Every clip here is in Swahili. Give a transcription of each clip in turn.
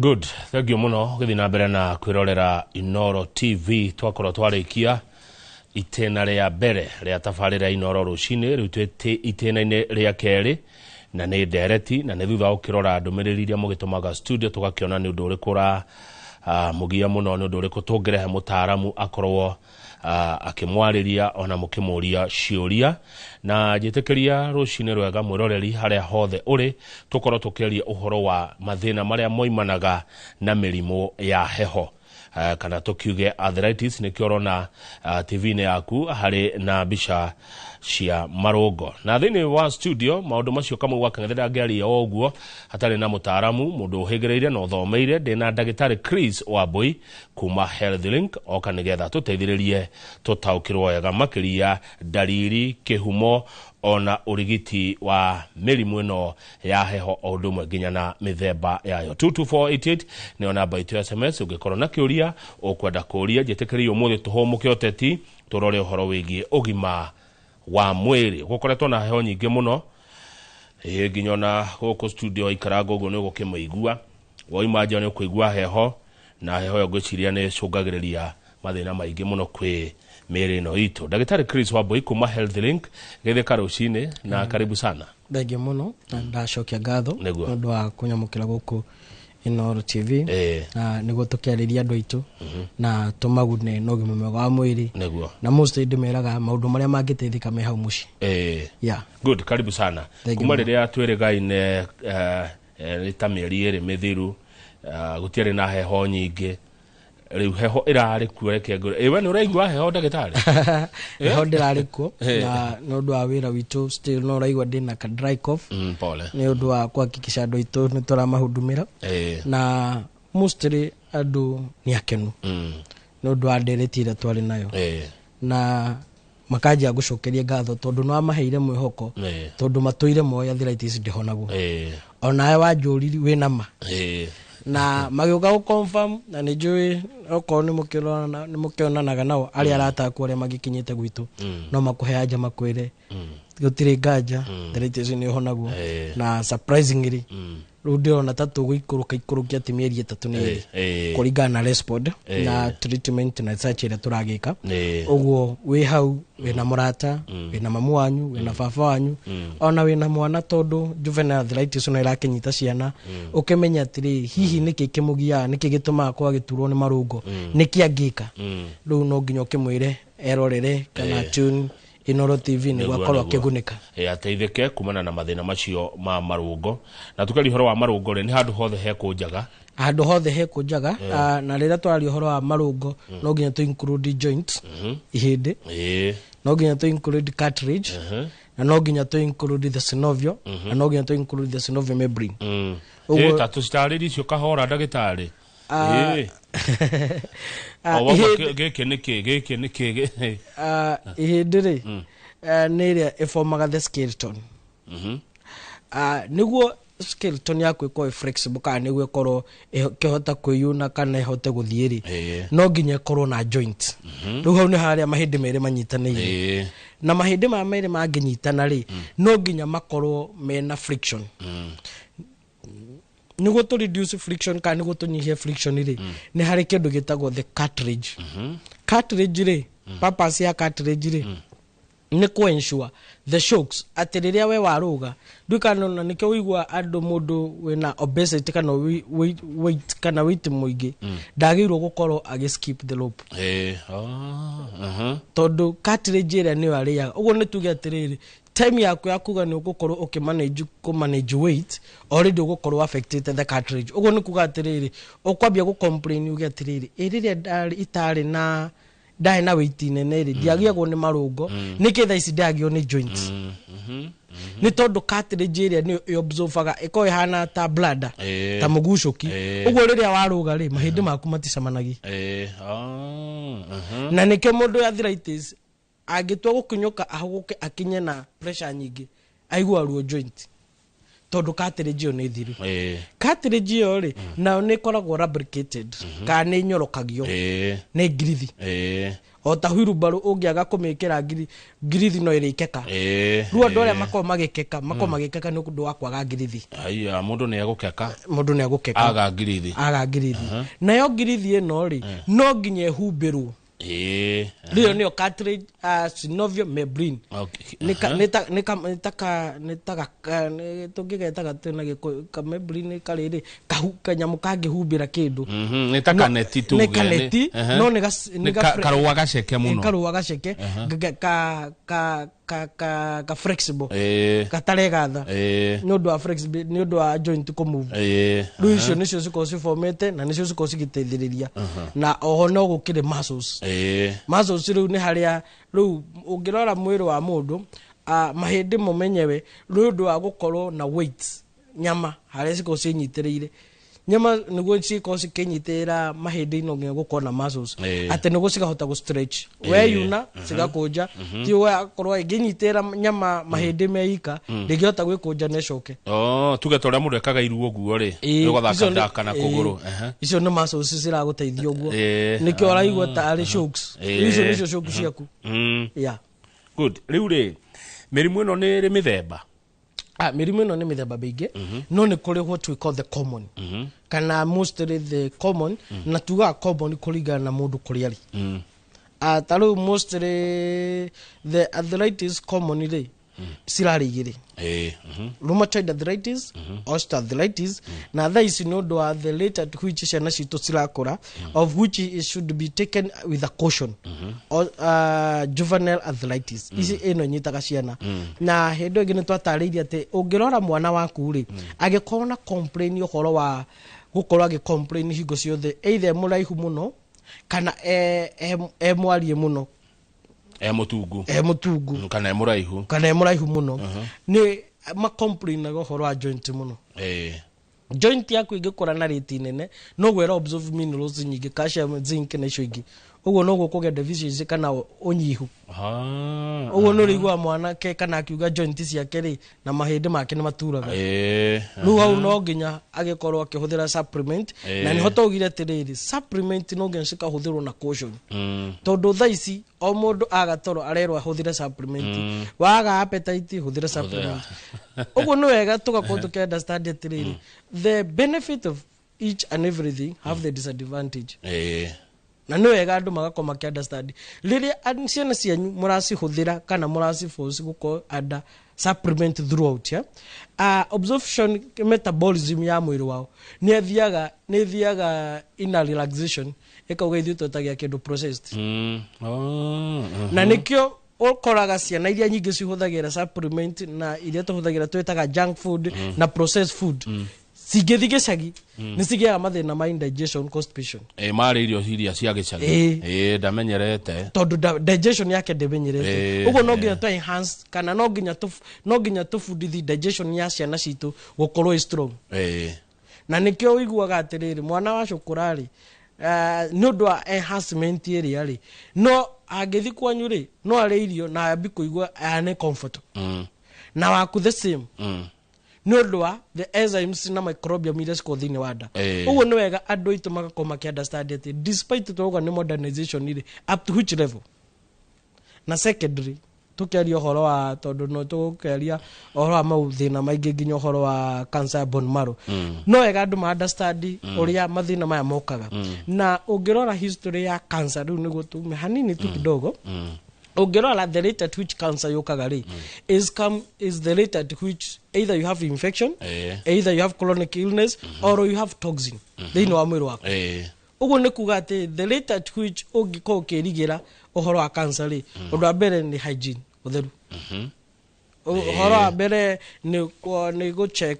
Good. Thank you muno. Githi na mbere na kwirorera Inoro TV twakorwo twarikia itena ria mbere ria tabarira Inoro rucini riu twete itena-ini ria keri na ni ndereti na ni thutha ukirora ndumiriri iria mugitumaga studio tugakiona ni undu uriku ra mugia muno ni undu uriku tungirehe mutaaramu akorwo akimwariria ona mukimuria ciuria na jitekeria rucini rwega mwiroreri haria hothe uri tukorwo tukiaria uhoro wa mathina maria moimanaga na mirimo ya heho kana tukiuge arthritis ni kiorona TV-ini yaku hari na bica cia marungo na thini wa studio maundu macio kamwe wakangethera ngari oguo hatari na mutaaramu mundu uhigereire no thomeire ndina ndagitari Chris Wambui kuma HealthLink oka nigetha tuteithiririe tutaukirwo wega makiria dalili kihumo ona urigiti wa mirimu ino ya heho odumwe nginya na mithemba yayo 22488 ni ona namba itu SMS ungikorwo na kiuria ukwenda kuria jitekerio muthi tuhomuke oteti turore uhoro wigie ugima wa mwiri gukoretwo na heho nyingi muno nginya na guku studio ikarago uguo ni gukimuigua woimanja ni kuigua heho na heho yo gwiciria ni cungagiriria mathina maingi muno kwi miri no itu ndagitari Chris Wambui kuma HealthLink getheka rucini na karibu sana thenge muno na ndacokia ngatho ndu wa kunyamukira guku Inoro TV niguo tukiariria andu aitu na tumagune no gima mwega wa mwiri na most ndimeraga maundu maria mangiteithika me hau muci good karibu sana kuma riria twirigaine ta mieri iri mithiru gutiari na heho nyingi riu heho irari kuereke ngoro we ni uraigua heho ndagitari heho ndirari ku na no ndu wa wira witu still no raigua ndina ka dry cough pole ni ndu wa kuhakikisha andu aitu ni turamahudumira na mostly andu ni akenu no ndu wa nderetire twari nayo na makaja gucokeria ngatho tondu no amaheire mwihoko tondu matuire moya arthritis ndihonaguo ona wa njuriri wina ma na magioka go confirm na ni njui oko ni mukionanaga nao ari arataku ari magikinyite gwitu no makuheaja makwire gutire nganja arthritis ni honaguo na surprisingly rudio na tatu guikurukia timieri 3 ni kuringana na respond na treatment na research ira turagika uguo wi hau wina murata wina mamu wanyu wina baba wanyu ona wina mwana tondu juvenile arthritis no irakinyita ciana ukimenya atiri hihi niki kimugia niki gituma kwa giturwo ni marungo niki angika riu no nginya ukimwire erorere kana tune Inoro TV ni gwakorwo akigunika ateithike kumana na mathina macio ma marungo na tukari horo wa marungo ni handu hothe he kunjaga na rira twari horo wa marungo no nginya to include joints ihinde no nginya to include cartilage na no nginya to include the synovial na no nginya to include the synovial membrane tatu citariri cio kahora ndagitari giki niki ihindire niria iformaga the skeleton niguo skeleton yaku iko flexible kana niguo ikorwo ikihota kwiyuna kana ihote guthiiri no nginya ikorwo na joint riu hau ni haria mahindi meri manyitanire na mahindi ma meri manginyitana ri no nginya makorwo mena friction niguo to reduce friction kana niguo tunyihie friction ri ni hari kindu gitagwo the cartilage cartilage ri purpose ya cartilage ri ni ku ensure the shocks atiriria we waruga ndukana nikio wigua andu mundu wina obesity kana weight kana weight muingi ndagirwo gukorwo skip the rope tondu cartilage ria ni waria uguo ni tuge atiriri time yaku ya kuga ni ugukorwo manage weight already ugukorwo affected the cartilage uguo ni kuga atiriri ukwambia gu complain uge atiriri iriria itari na dai na weight nene ri diagiagwo ni marungo nikitha ici diagio ni joints ni tondu cartilage area ni observaga iko ihana ta bladder ta mugucoki uguo riria waruga ri mahindi maku maticamanagi na nike mundu arthritis agitwa gukinyuka ahuguke akinye na pressure nyingi aigua ruo joint tondu cartilage yo ni thiru cartilage yo ri na ni koragwo lubricated ka ni nyorokagio ni ngirithi o ta wheelbarrow ungiaga kumikira ngirithi no irikeka ru andu aria mako magikeka ni undu wa kwaga ngirithi aya mundu ni agukeka aga ngirithi nayo ngirithi eno ri no nginya ehumbirwo Rio nio cartilage synovial membrane. Tungigetaga tena ka membrane kariri kanyamu kangihubira kindu. Nitaka neti tu. Ni kaneti no ni karuwa gaceke muno. Karuwa gaceke ka flexible. Katare gatha. Ni undu wa flexible ni undu wa joint ko move. Ru icio nicio cikosi formate na nicio cikosi giteithiriria. Na oho no gukire muscles. Muscles riu ni haria riu ungirora mwiri wa mundu mahindi mumenyewe rundu wa gukorwo na weight nyama haria cikosi nyitiriire nyama niguo cikosi kinyitira mahindi no nginya gukorwo na muscles ate niguo cikahota gu stretch we yuna cigakunja ti we akorwo iginyitira nyama mahindi meika ndingihota gwikunja necoke tuge toria mundu ekaga iruo guo ri ugathaka na kuguru icio no muscles ciraguteithia guo nikio araigua ta ari shocks icio nicio shocks ciaku good riu ri mirimu ino ni ri mithemba mirimu ino ni mithemba bingi no ni kuri what we call the common kana mostly the common na tuga common kuringana na mundu kuri ari taru mostly the arthritis common ri cirari igiri rheumatoid arthritis osteoarthritis na tha ici no do the rate at which ciana citu cirakura of which it should be taken with a caution juvenile arthritis ici ino nyitaga ciana na hendo ingine twatariria ati ungirora mwana waku ri agikorwo na complain uhoro wa gukorwo agi complain hingo ciothe either muraihu muno kana mwarie muno mutungu kana muraihu muno ni ma complain na gohoro wa joint muno joint yaku igikora na rate nene no gwera absorb minerals nyingi calcium zinc na icio ingi ugo no gukuge deficiency kana unyihu ugo no rigwa mwana ke kana akiuga joint ciake ri na mahindi make ni maturaga ru au no nginya agikorwo akihuthira supplement na ni hoto ugire tiriri supplement no nginya cikahuthirwo na caution tondu thaici o mundu agatoro arerwa huthire supplement waga appetite huthire supplement ugo no wega tugakorwo tuki understand tiriri the benefit of each and everything have the disadvantage na no wega andu magakoma ki understand riria ciana cianyu muracihuthira kana muraciforce guko ada supplement throughout absorption metabolism ya mwiri wao ni thiaga in a relaxation ekauga ithu tutagia kindu processed na nikio ukoraga ciana iria nyingi cihuthagira supplement na iria tuhuthagira twetaga junk food na processed food sigethige gicagi ni sigia mathina ma indigestion constipation mari irio iria cia gicagi ndamenyerete tondu digestion yake ndemenyerete ugo no nginya tu enhance kana no nginya tufundithi digestion ya ciana citu gukorwo strong na nikio uiguaga atiriri mwana wa cukurari no do enhancement area ri no agethi kwanyu ri no ari irio na abi kuigua ane comfort na waku the same no do the enzymes na microbiome iria ciko thini wanda ugo no wega andu itu magakoma ki understand it despite tuoga ni modernization iri up to which level na secondary tukiaria horo wa tondu no tukiaria horo wa mathina maingi nginya horo wa cancer bone marrow no wega andu ma understand uria mathina maya mokaga na ungirora history ya cancer riu niguo tume hanini tu kidogo ungirora the rate at which cancer yokaga ri is the rate at which either you have infection either you have chronic illness or you have toxin thini wa mwiri wako ugo ni kuga ati the rate at which ungiko ukirigira uhoro wa cancer ri undu wa mbere ni hygiene utheru uhoro wa mbere ni go check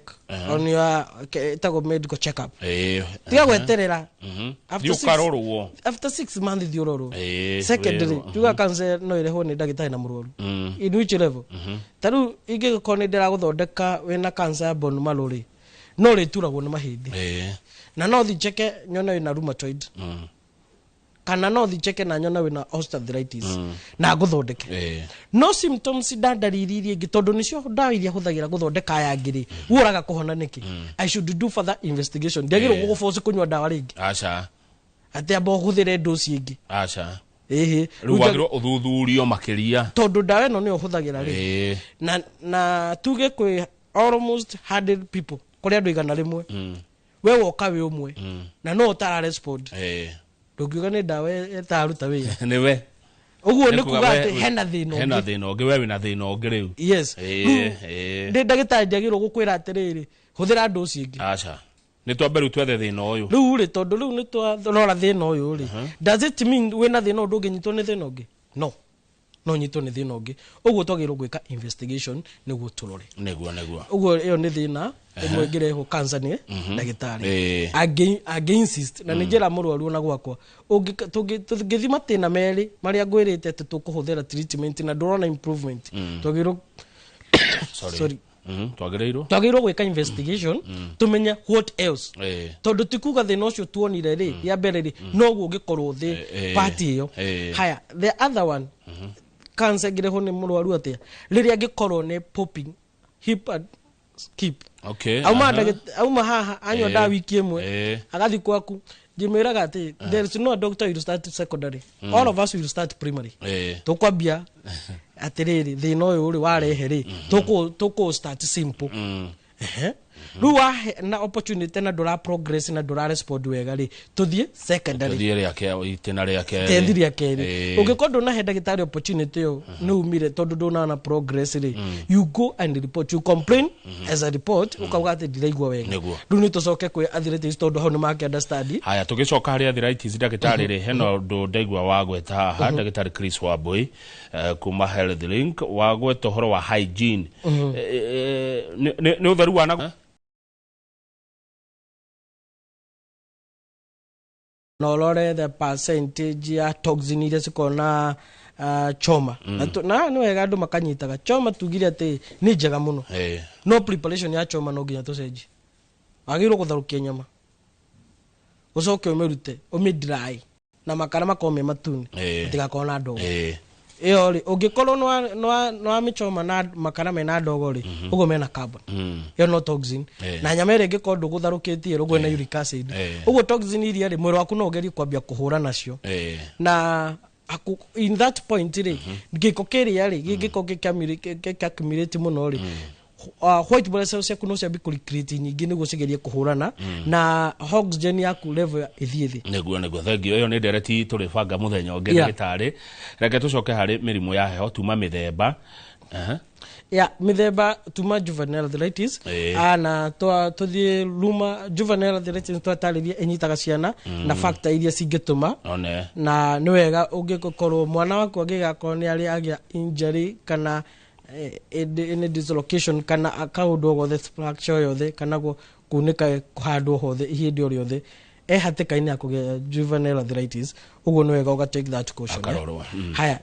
on your tago medical check up tiga gweterera after 6 months thiororo secondary tuga cancer no ireho ni ndagitari na murwaru in which level taru ingikoni ndira guthondeka wena cancer bone marrow ri no rituragwo ni mahindi na no thi cheke nyone ina rheumatoid kana no thicheke na nyona wina osteoarthritis na guthondeke no symptoms ndariri iria ingi tondu nicio ndawa iria huthagira guthondeka ya ngiri uraga kuhona niki I should do further investigation ndiagirwo guguforce kunywa ndawa ringi acha ati abo huthire dosi ingi acha ruwagiro uthuthurio makiria tondu ndawa ino ni uhuthagira ri na tuge kwi almost 100 people kuri andu igana rimwe we woka we umwe na no utara respond ndugiuga ni ndawa etaruta wira ni we uguo ni kuga ati hena thina ungi we wina thina ungi riu yes ndi ndagitari ndiagirwo gukwira atiriri huthira dosi ingi acha ni twamberu twethe thina uyu riu ri tondu riu ni twarora thina uyu ri does it mean wina thina undu nginyitwo ni thina ungi no nyitwo ni thina ungi uguo twagirwo gwika investigation niguo turore niguo uguo iyo ni thina imwe ngireho cancer ni ndagitari insist na ninjira murwaru ona gwakwa tungithima tina meri maria ngwirite ati tukuhuthira treatment na ndurona improvement twagirwo sorry twagirwo gwika investigation tumenya what else tondu tikuga thina ucio tuonire ri ya mbere ri no guo ngikorwo thi party iyo haya the other one cancer ngireho ni murwaru atia riria ngikorwo ni popping hip and skip auma haha anywa ndawa wiki imwe agathi kwaku jimeraga ati there is no doctor will start secondary all of us will start primary tukwambia atiriri thina uyu uri warehe ri tuko start simple ruwa na opportunity na ndura progress na ndura respond wega ri tuthie secondary tuthie yake itena yake tendiri yake ri ugikorwo na ndagitari opportunity yo no umire tondu ndona na progress ri you go and report you complain as a report ukauga ati ndiraigwa wega riu ni tucoke kwi arthritis tondu hau ni make understand haya tugicoka hari arthritis ndagitari ri heno ndu ndaigwa wagweta haha ndagitari Chris Wambui kuma Health Link wagweta horo wa hygiene ni utheru wana no lore the percentage ya toxin iria cikona choma na no wega andu makanyitaga choma tugire ati ni njega muno no preparation ya choma no nginya tucenji agirwo gutharukia nyama ucoke umerute umidry na makara makome matune atigakona ndogo iyo ri ungikorwo no amichoma na makara mena ndogo ri ugo mena carbon yo no toxin na nyama ire ngikorwo ndugutharukitie rugo na uric acid ugo toxin iria ri mwiri waku no ugerie kwambia kuhura nacio na in that point ri ngiko kiria ri ngiko gikaccumulate muno ri white blood cells yaku no ciambi creatine nyingi niguo cigerie kuhurana na oxygen yaku level ithiithi niguo thengio iyo ni ndereti turibanga muthenya ungi ndagitari reke tucoke hari mirimu ya heho tuma mithemba mithemba tuma juvenile arthritis na tuthie luma juvenile arthritis twatariria enyitaga ciana na factor iria cingituma na ni wega ungikorwo mwana waku agigakorwo ni ari agia injury kana in dislocation kana akaundu gothe fracture yothe kana kunika kuhandwo hothe ihindi ori yothe hatikaini akuge juvenile arthritis ugo no wega uga take that caution haya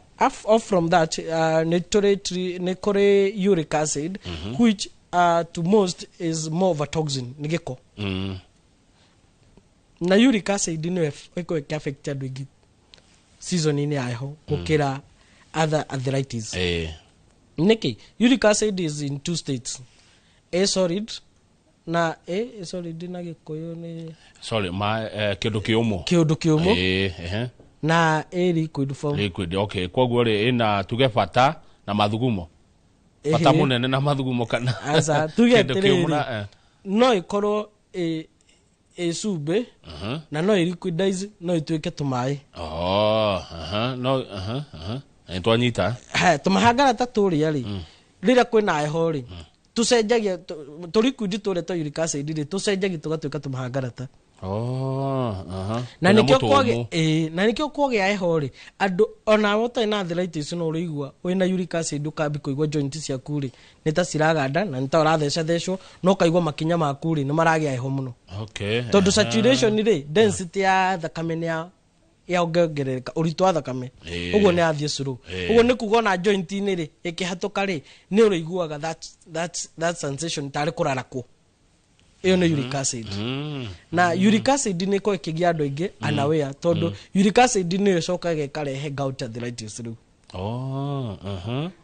off from that nikore uric acid which to most is more of a toxin nigiko na uric acid no eko affect andu ingi season ini aho gukira other arthritis Niki, uric acid is in two states. A solid na solid na gikoyo ni sorry kiondo kiumo na liquid form okay kwoguo ri ina tuge fata na mathugumo fata munene na mathugumo kana asa tuge kiumo no ikorwo sube na no liquidize no ituike tumai twanyita tumahangara taturi yari rira kwina heho ri tucenjagia turikundi tore to uric acid ri tucenjagia tugatuika tumahangara ta na nikyo kwage heho ri andu ona wota na arthritis no urigwa wina uric acid ukambi kuigwa joint ciaku ri nita ciraganda na nita uratheca thecwo no kaigwa makinya maku ri ni maragia heho muno tondu saturation ri density ya thakame ya ongerereka uritu wa thakame uguo ni athie curu uguo ni kuga na joint ini ri ikihatuka ri ni uriguaga that sensation tari kurarako iyo ni uric acid na uric acid ni ko ikigia andu ingi anawea tondu uric acid ni icokaga ikarehe gout arthritis riu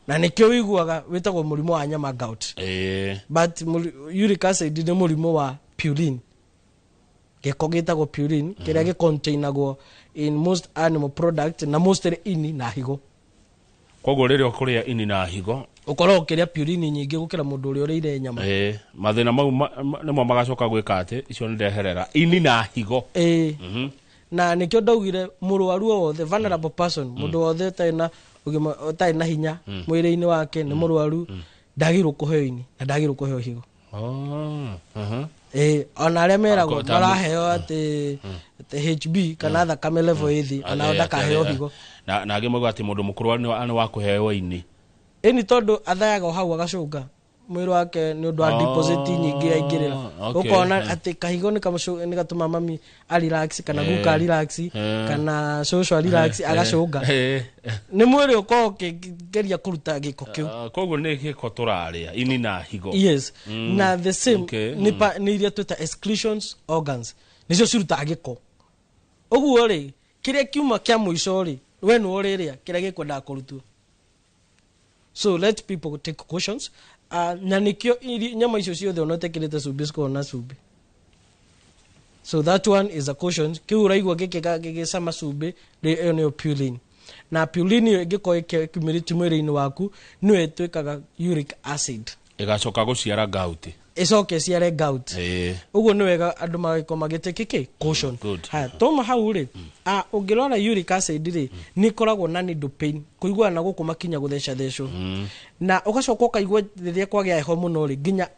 na nikio wiguaga witagwo murimo wa nyama gout but uric acid ni murimo wa purine giko gitagwo purine kiria gicontainagwo in most animal product na mostly ini na higo koguo riria ukuria ini na higo ukorwo ukiria purine nyingi gukira mundu uria urire nyama mathina mau nimo magacoka gwika ati icio ndeherera ini na higo na nikio ndaugire murwaru wothe vulnerable person mundu wothe taina ugima taina hinya mwiri-ini wake ni murwaru ndagirwo kuheo ini na ndagirwo kuheo higo ona aria meragwo maraheo ati HB kana thakame level ithi ona ndakaheo higo na agimwe ati mundu mukuru ni wa kuheo ini eni tondu athayaga hau agacunga mwiri wake ni undu wa deposit nyingi yaingirira ukona ati kahigo ni gatuma mami relax kana guka relax kana social relax agacunga ni mwiri uko kigeria kuruta giko kiu koguo ni giko turaria ini na higo yes na the same ni iria twita excretions organs nicio ciruta giko uguo ri kiria kiuma kia muico ri we no uriria kiria gikwenda kurutwo. So let people take cautions. Na nikio nyama icio ciothe onotekirite cumbĩ cikona cumbĩ. So that one is a caution. Kiu uraigua gigicama cumbĩ ĩyo nĩyo purine. Na purine ĩyo ĩngĩkorwo ĩkiumĩrĩte mwĩrĩ-inĩ waku nĩyo ĩtuĩkaga uric acid. Ĩgacoka gũciara gout. Icoke ciare gout. Uguo nĩ wega andũ magĩkorwo magĩte caution. Haya toma hau ri ungirora uric acid ri ni koragwo na needle pain kuigua na guku makinya gutheca thecwo na ugacoka ukaigua riria kwagia heho muno ri nginya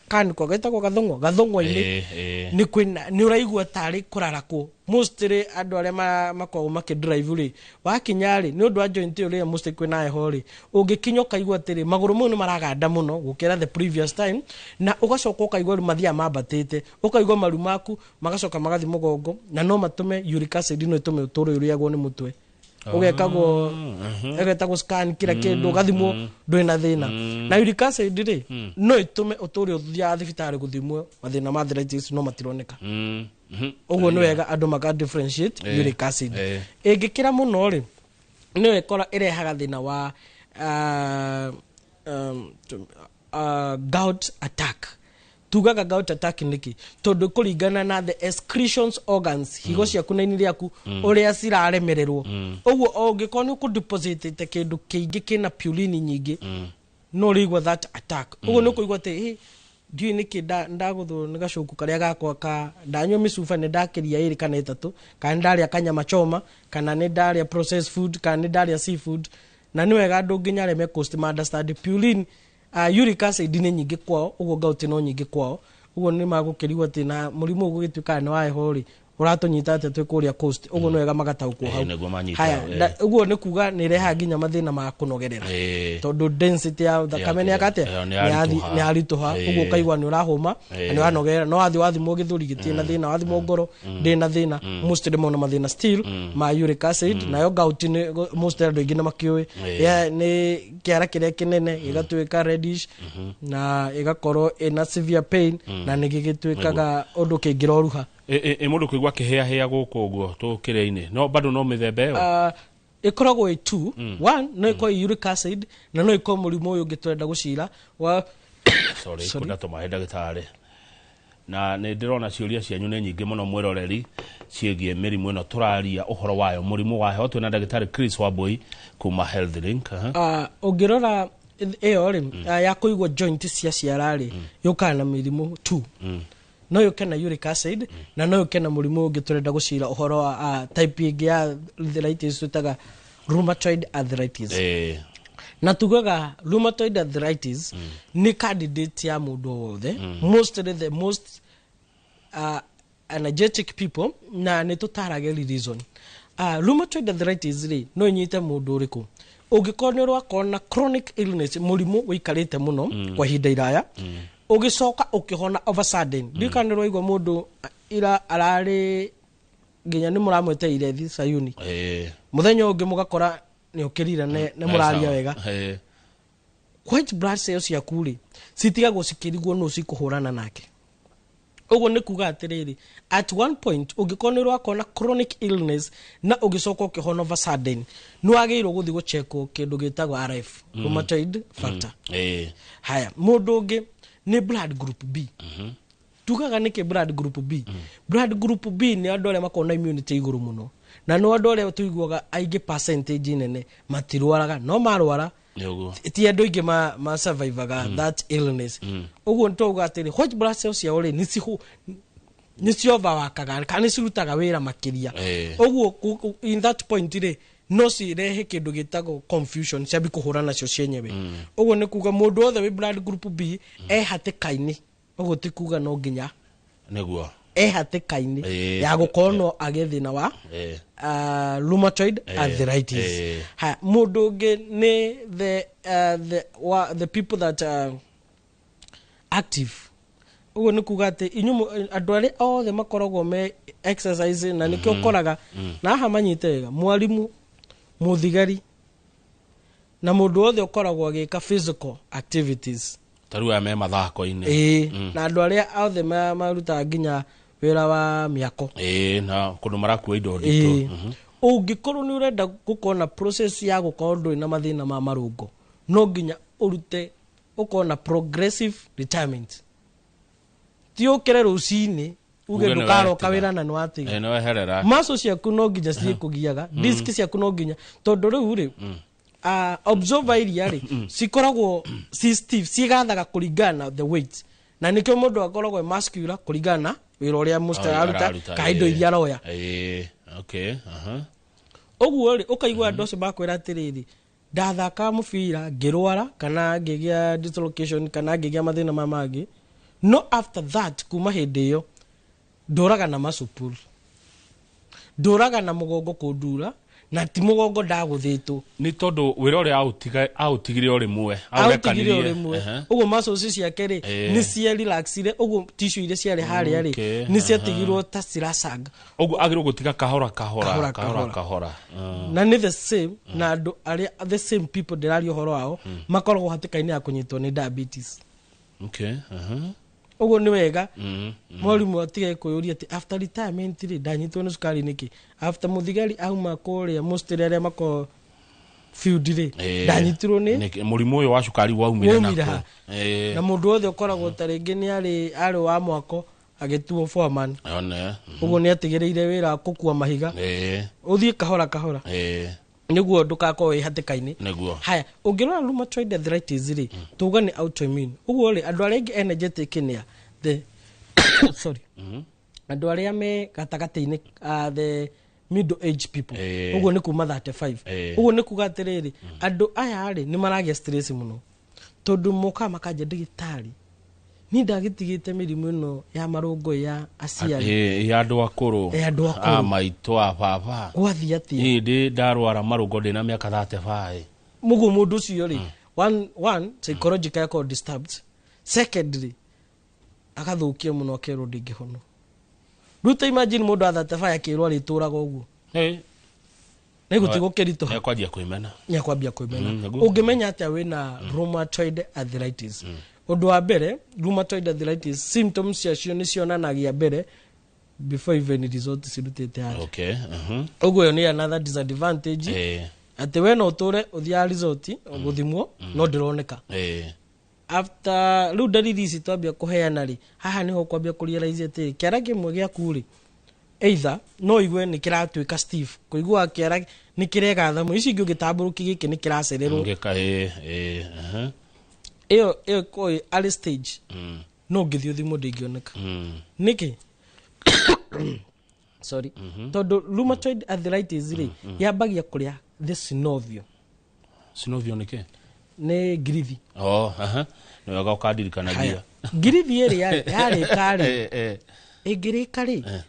kan kwa gaitagwo gathong'wa-ini ni kwina ni uraigua tari kurarako mostly andu aria makoragwo makidrive ri wakinya ri ni undu wa joint uri mostly kwina heho ri ungikinya ukaigua atiri maguru mau ni maraganda muno gukira the previous time na ugacoka ukaigua mathia mambatite ukaigua maru maku magacoka magathi mugongo na no matume uric acid no itume uturo uriagwo ni mutwe ugekagwo egetagwo scan kila kindu gathimwo ndwina thina na uric acid ri no itume uturi uthia thibitari guthimwo mathina ma arthritis no matironeka uguo ni wega andu maka differentiate uric acid ingikira muno ri ni ikora irehaga thina wa gout attack. Tugaga gout attack niki tondu kuringana na the excretions organs higo ciaku na ini riaku uria ciraremererwo uguo ungikorwo ni ku deposit kindu kiingi kina purine nyingi no rigwa that attack uguo ni kuigwa ati ndiu niki ndaguthwo ni gacuku karia gakwa ka ndanywa micuba ni ndakiria iri kana itatu kana ndaria kanyama choma kana ni ndaria processed food kana ni ndaria seafood na ni wega andu nginya reme cost ma understand purine uric acid ni nyingi kwao uguo gout no nyingi kwao uguo ni magukirigwa ati na murimu ugituika ni wa heho ri uratunyita ati twikuria coast uguo no wega magataukwo hau haya uguo ni kuga ni reha nginya mathina ma kunogerera tondu density ya thakame ni akate ni arituha uguo kaigwa ni urahuma ni wanogerera no wathi githuri gitie na thina wathi ngoro ndi na thina most de mona mathina still ma uric acid na yo gout ni most de ingi na makiwe ni kiara kiria kinene igatuika reddish na igakorwo ina severe pain na ni gigituikaga undu kingiroruha mundu kuigwa kihea guku uguo tukire-ini no bado no mithembe yo ikoragwo two one no iko uric acid na no iko murimu uyu ngitwenda gucira wa sorry kuna to mahenda gitare na ni ndirona ciuria cianyu ni nyingi muno mwiroreri ciegie mirimu ino turaria uhoro wayo murimu wa heho twina ndagitari Chris Wambui kuma Health Link ungirora iyo ri ya kuigwa joint cia ciarari yukana mirimu two no yukena uric acid na no yukena murimu ungi turenda gucira uhoro wa type ingi ya arthritis tutaga rheumatoid arthritis na tugaga rheumatoid arthritis ni candidate ya mundu wothe mostly the most energetic people na ni tutarage reason rheumatoid arthritis ri no nyite mundu uriku ungikorwo rwakona chronic illness murimu wikarite muno kwa hinda iraya ugicoka ukihona over sudden ndikanirwo igwa mundu ira arari nginya ni muramweteire thi Sayuni muthenya ungi mugakora ni ukirira ne muraria wega white blood cells yakuri citigagwo cikirigwo no cikuhurana nake Ogo nĩ kuga atĩrĩrĩ, at one point ũngĩkorwo akona chronic illness na ũgĩcoka ũkĩhona over sudden nĩ wagĩrĩirwo gũthiĩ gũchekwo kĩndũ gĩtagwo RF, rheumatoid factor. Haya, mũndũ ũngĩ nĩ blood group B. Tugaga nĩkĩ blood group B? Blood group B nĩ andũ arĩa makona immunity igũrũ mũno, na nĩ andũ arĩa tuiguaga aingĩ percentage nene matirwaraga, no marwara ti andũ aingĩ ma survivaga that illness. Ũguo nĩtũuga atĩrĩ white blood cells ciao rĩ nĩ ciovawakaga kana nĩ cirutaga wĩra makĩria. Ũguo in that point rĩ no cirehe kĩndũ gĩtagwo confusion, ciambi kũhũra nacio cienyewe. Ũguo nĩ kuga mũndũ wothe wĩ blood group B hatĩka-inĩ. Ũguo ti kuga no nginya nĩguo hatĩka-inĩ ya gũkorwo no agĩe thĩna wa rheumatoid arthritis. Ha, mũndũ ũngĩ nĩ the people that are active. Ũguo nĩ kuga atĩ andũ arĩa othe makoragwo me exercise na nĩkĩo ũkoraga na haha manyite wega mwarimũ, mũthigari na mũndũ wothe ũkoragwo agĩka physical activities. Tarua me mathako-inĩ. Na andũ arĩa othe marutaga nginya wĩra wa mĩako. Na kũndũ marakua indo nditũ. Ũngĩkorwo nĩ ũrenda gũkorwo na process ya gũkorwo ndũrĩ na mathĩna ma marũngo, no nginya ũrute ũkorwo na progressive retirement. Ti ũkĩre rũcinĩ uge ndũkaroka wĩra na nĩwatiga. Maso ciaku no nginya ciĩkũgiaga, disk ciaku no nginya, tondũ rĩu rĩ observer iria rĩ cikoragwo stiff, cigathaga kũringana the weight, na nĩkĩo mũndũ akoragwo muscular kũringana wĩra ũrĩa mũstari aruta ka indo iria aroya. Ũguo rĩ ũkaigua andũ acio makwĩra atĩrĩrĩ, ndathaka mũbira ngĩrwara kana ngĩgĩa dislocation kana ngĩgĩa mathĩna mangĩ, no after that kuma hĩndĩ ĩyo ndũraga na muscle pull, ndũraga na mũgongo kũndura, na ti mũgongo ndagũthĩtwo. Nĩ tondũ wĩra ũrĩa autigire o rĩmwe autigire ũguo muscles ciake rĩ nĩ cia relaxire, ũguo tissue iria ciarĩ harĩa rĩ nĩ ciatigirwo ta ciracanga. Ũguo agĩrĩirwo gũtiga kahora. Na nĩ the same na andũ arĩa the same people ndĩraria ũhoro wao makoragwo hatĩka-inĩ ya kũnyitwo nĩ diabetes. Ũguo nĩ wega mwarimũ atige kũyũria atĩ after retirement rĩ ndanyitwo nĩ cukari nĩkĩ, after mũthigari auma kũrĩa mũstari arĩa mako field rĩ ndanyitirwo nĩ mũrimũ ũyũ wa cukari waumire nako. Na mũndũ wothe ũkoragwo ta rĩngĩ nĩ arĩ wa mwako agĩtuo foreman. Ũguo nĩ atigĩrĩire wĩra wa gũkua mahiga, ũthiĩ kahora nĩguo ndũgakorwo wĩ hatĩka-inĩ. Haya, ũngĩrora rheumatoid arthritis rĩ tuga nĩ autoimmune. Ũguo rĩ andũ arĩa aingĩ energetic nĩ andũ arĩa me gatagatĩ-inĩ the middle age people. Ũguo nĩ kuma 35. Ũguo nĩ kuga atĩrĩrĩ andũ aya rĩ nĩ maragĩa stress mũno, tondũ moka makanja ndagĩtarĩ ni ndagĩtigĩte mĩrimũ ĩno ya marũngo ya aciari ya andũ akũrũ maitũ a baba gwathi atĩa ndĩ ndarwara marũngo ndĩna mĩaka 35. Mũguo mũndũ ũcio rĩ one psychological yako disturbed, secondly agathũkia mũno akerwo ndĩngĩhono. Ruta imagine mũndũ a 35 akĩrwo arĩtũraga ũguo nĩ gũtigwo kĩritũ nĩakwambia kwĩmena. Ũngĩmenya atĩa wĩna rheumatoid arthritis, ũndũ wa mbere rheumatoid arthritis symptoms ciacio nĩ cionanagia mbere before even result cirutĩte haja. Ũguo ĩyo nĩ another disadvantage atĩ we no ũtũre ũthiaga result gũthimwo no ndĩroneka. After rĩu ndariri ici twambia kũheana rĩ haha nĩho kwambia kũrealize atĩ kĩara kĩmwe gĩaku rĩ either no igue nĩ kĩratuĩka stiff, kũigua kĩara nĩ kĩrega thamũ ici ingĩ ũgĩtambũrũki gĩkĩ nĩ kĩracererwo ĩyo koi early stage no ngĩthiĩ thimũ ndĩngĩoneka nĩkĩ sorry tondũ rheumatoid arthritis rĩ yambagia kũrĩa the synovial nĩkĩ nĩ ngirithi. Nĩ wega ũkandirikanagia ngirithi ĩrĩ yarĩka rĩ ĩngĩrĩka rĩ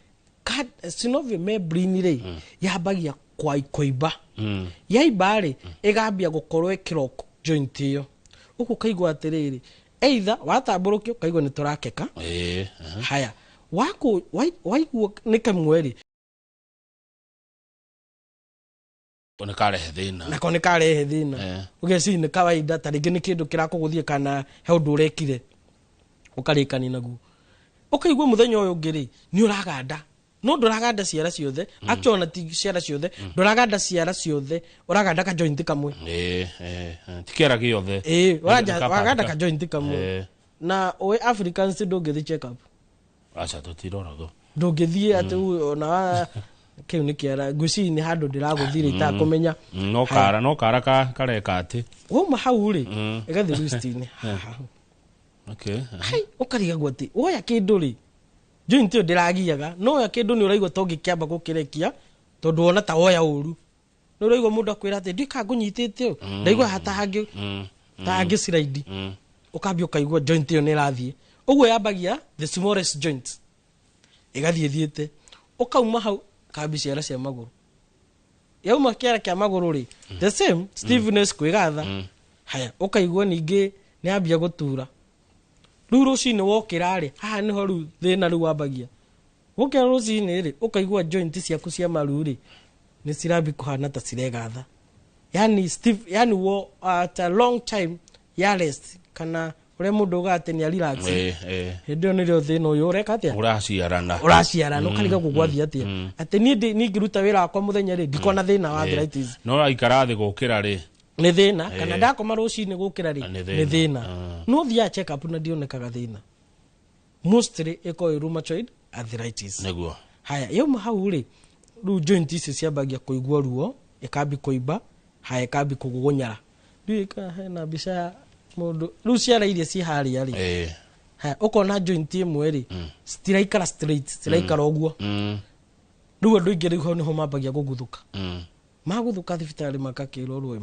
synovial membrane rĩ yambagia kũimba, yaimba rĩ ĩgambia gũkorwo ĩkĩroko joint ĩyo. Ũguo kaigua atĩrĩrĩ either watambũrũkio kaigua nĩ tũrakeka. Haya waiguo nĩ kamwe rĩ nako nĩ karehe thĩna ũgeci nĩ kawaida ta rĩngĩ nĩ kĩndũ kĩrakũgũthia kana he ũndũ ũrekire ũkarĩkani naguo. ukaigua muthenya uyu ngiri ni uraganda no nduraganda ciara ciothe actually ti ciara ciothe nduraganda ciara ciothe uraganda ka joint kamwe tikiara giothe uraganda ka joint kamwe na we Africans ndungithi check up acha tutirora go ndungithie atu ona kiu ni kiara guci ni handu ndiraguthire ita kumenya no kara kareka ati uma hau ri igathi listini okay hai ukariga gwati oya kindu ri joint yo ndiragiaga no ya kindu ni uraigwa tongi kiamba gukirekia tondu ona ta oya uru no uraigwa mundu akwira ati ndika ngunyitite ndaigwa hata hangi ta hangi slide ukambia ukaigwa joint yo ni rathie uguo yambagia the smallest joint igathie thiete ukauma hau kambi ciara cia maguru yauma kiara kia maguru ri the same stiffness kwigatha haya ukaigwa ningi ni ambia gutura riu rucini wokira ri haha niho riu thina riu wambagia wokira rucini ri ukaigwa joint ciaku cia maru ri ni cirambi kuhana ta ciregatha yani stiff yani wo at a long time ya rest kana ure mundu gate ni relax hindio ni rio thina uyu ureka atia uraciarana ukariga kugwathia atia ati ni ngiruta wira wakwa muthenya ri ndikona thina wa arthritis no aikara thi gukira ri ni thina kana ndakoma rucini gukira ri ni thina no thia check up na ndionekaga thina mostly iko rheumatoid arthritis neguo haya yoma hau ri ru joint ici ciambagia kuigua ruo ikambi kuiba haya ikambi kugugunyara ndika hena bica mundu ru ciara iria ci haria ri ha ukona joint imwe ri stiraikara straight stiraikara oguo ru andu ingi riu niho mambagia guguthuka maguthuka thibitari makakirwo ru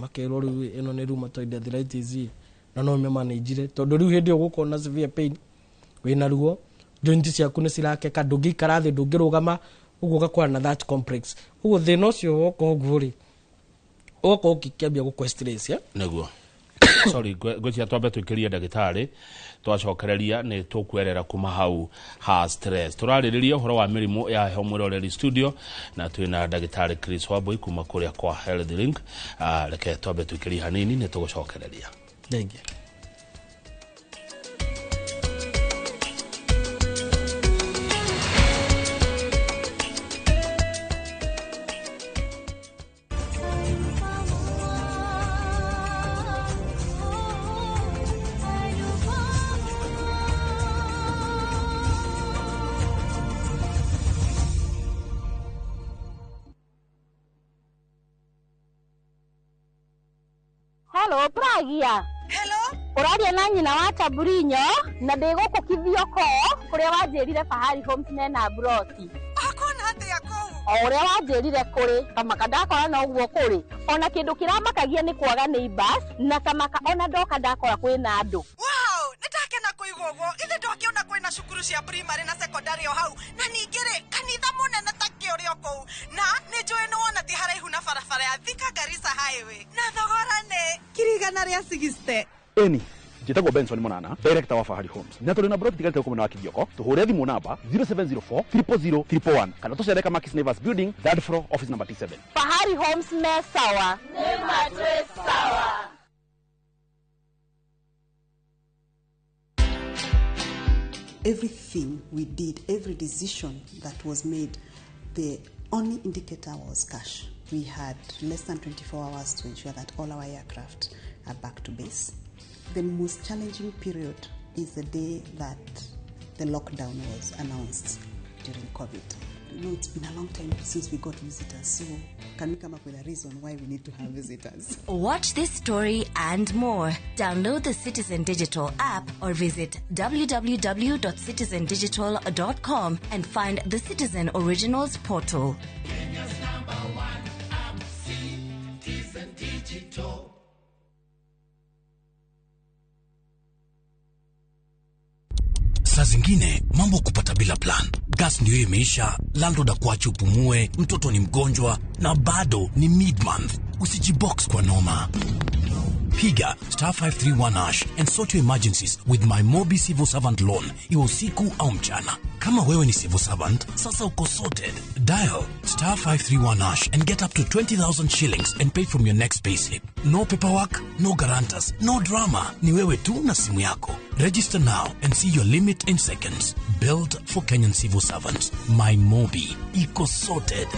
ino ni rheumatoid arthritis na no me manage tondu riu hindi ugukona severe pain wina ruo joint ciaku ni cirakeka ndungikara thi ndungirugama uguo gakora na that complex uguo thina ucio woko oguo ri woko ukikiambia gukwa stress neguo sorry gwecia twambe twikiria ndagitari twacokereria ni tukwerera kuma hau ha stress turaririria uhoro wa mirimu ya heho mwiroreri studio na twina ndagitari Chris Wambui kuma kuria kwa Health Link reke twambe twikiria hanini ni tugucokereria thank you. Hello, Pragia. Hello? Uraria na nyina wa Taburinyo na ndigukukithio ko kuria wanjirire Fahari Homes na Broti. Akona atia ko? Uria wanjirire kuri kamaka ndakora na uguo kuri ona kindu kiramakagia ni kwaga neighbors na kamaka ona ndoka ndakora kwina andu. Wow, nitakena kuigugo ithe ndokiona kwina cukuru cia primary na secondary o hau na ningire kanitha munene ta kiurio kou na ninjui ni wona ti haraihu na barabara ya Thika Garissa highway na thogora ni kirigana ria 60. Eni Jitagwo Benson Monana, director wa Fahari Homes. Na tuli na Broti tigalite huko na Kibioko. Tuhure thimu namba 0704 000 111. Kana tucereka Makis Nevers Building, third floor, office number T7. Fahari Homes mesawa. Nema sawa. Everything we did, every decision that was made, the only indicator was cash. We had less than 24 hours to ensure that all our aircraft are back to base. The most challenging period is the day that the lockdown was announced during COVID. You know, it's been a long time since we got visitors, so can we come up with a reason why we need to have visitors? Watch this story and more. Download the Citizen Digital app or visit www.citizendigital.com and find the Citizen Originals portal. Kenya's #1 app, Citizen Digital. Saa zingine mambo kupata bila plan. Gas ndio imeisha, landlord akuache upumue, mtoto ni mgonjwa na bado ni mid-month. Usijibox kwa noma. Piga *531# and sort your emergencies with my Mobi Civil Servant Loan. Iwe usiku au mchana. Kama wewe ni civil servant, sasa uko sorted. Dial *531# and get up to 20,000 shillings and pay from your next payslip. No paperwork, no guarantors, no drama. Ni wewe tu na simu yako. Register now and see your limit in seconds. Built for Kenyan civil servants. My Mobi. Iko sorted.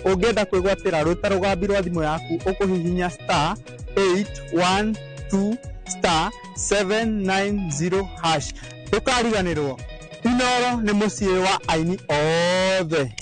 Ungenda kwigwatira ruta rugambi rwa thimu yaku ukuhihinya *812*790#. Ndukariganirwo, Inoro ni mucii wa aini othe.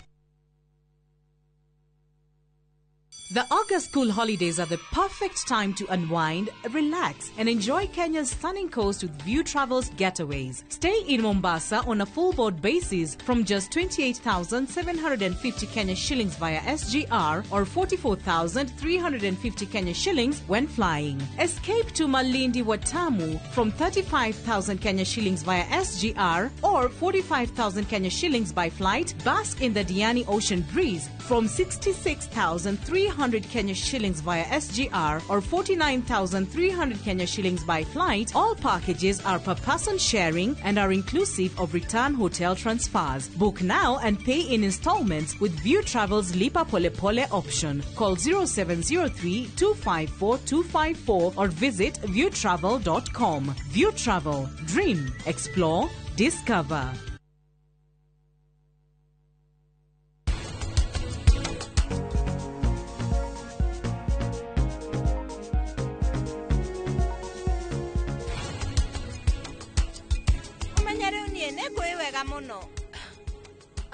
The August school holidays are the perfect time to unwind, relax, and enjoy Kenya's stunning coast with View Travels Getaways. Stay in Mombasa on a full board basis from just 28,750 Kenya shillings via SGR or 44,350 Kenya shillings when flying. Escape to Malindi Watamu from 35,000 Kenya shillings via SGR or 45,000 Kenya shillings by flight. Bask in the Diani Ocean Breeze from 66,300 Kenya shillings via SGR or 49,300 Kenya shillings by flight. All packages are per person sharing and are inclusive of return hotel transfers. Book now and pay in installments with View Travel's Lipa Pole Pole option. Call 0703 254 254 or visit viewtravel.com. View Travel. Dream. Explore. Discover.